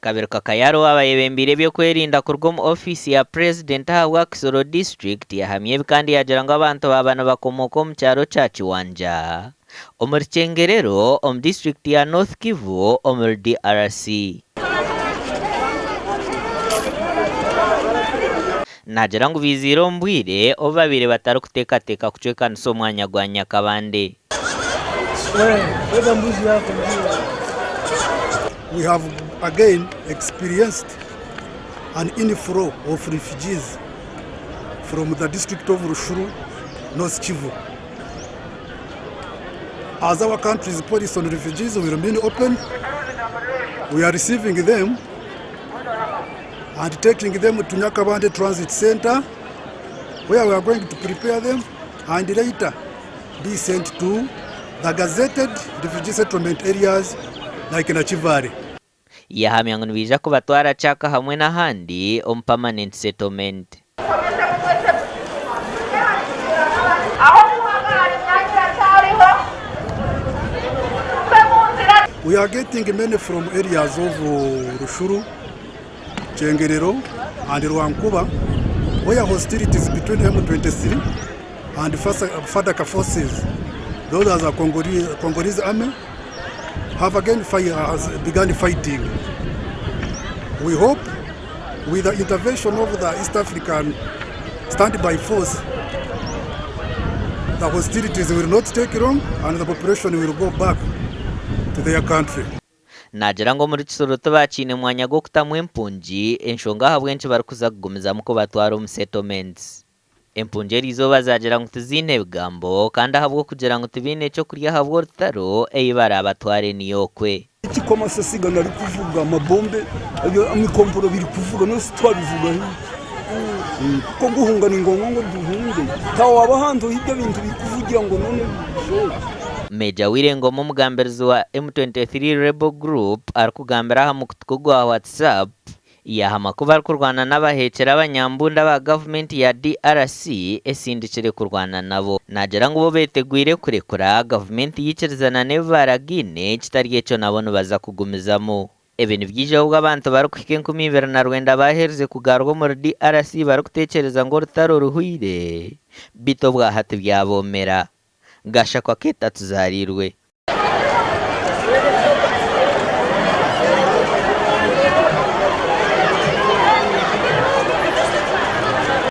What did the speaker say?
akaberuka kayaro abayebembire byo kwerinda kurwo mu office ya president wa KISORO district yahamye kandi yagira ngo abantu babana bakomoka mu cyaro cya Kiwanja omurcengerero district ya North Kivu DRC. Nagira ngo biziro mbwire obabire batari kutekateka kucweka nso mwanya gwa Nyakabande. We have again experienced an inflow of refugees from the district of Rushuru, North Kivu. As our country's policy on refugees will remain open, we are receiving them and taking them to Nyakabande Transit Center, where we are going to prepare them and later be sent to the gazetted refugee settlement areas like Nachivari. Yahamya ngo nibija ko batwara chaka hamwe n'ahandi permanent settlement. We are getting many from areas of Rushuru, Chengerero and Rwankuba, where hostilities between M23 and Fadaka forces, those as a Congolese army, have again begun fighting. We hope with the intervention of the East African standby force, the hostilities will not take long and the population will go back to their country. Nagira ngo muri KISORO tubacine mwanya go kutamwe Empungi enshonga habwenshi barukuza kugumiza muko batwara mu settlements. Empungi rizo bazagira ngo tuzine bigambo kandi ahabwo kugira ngo tubine cyo kurya habwo rutaro eyibara abatware niyokwe. Ikikoma sesiga nari kuvuga amabombe amikomporo biri kuvuga no twabivuga ko guhunga ni ngongo ngo duhunge tawo abahando ibyo bintu bikuvugira ngo none Meja Wirengo mu mugambirizi wa M23 Rebel Group arkugambira ha mukutuko gwa WhatsApp yahama kuba kurwana n'abahekera abanyambunda ba government ya DRC esindikire kurwana nabo. Nagira ngo bo betegwire kurekura government yikirizana nebaragine kitari cyo nabone baza kugumizamo. Ebintu byije ubwo abantu bari kwike 2020 bahereze kugarwa muri DRC bari kutekereza ngo rutaro ruhuire bito bwa hati byabomera. Gasha kwa keta tuzarirwe.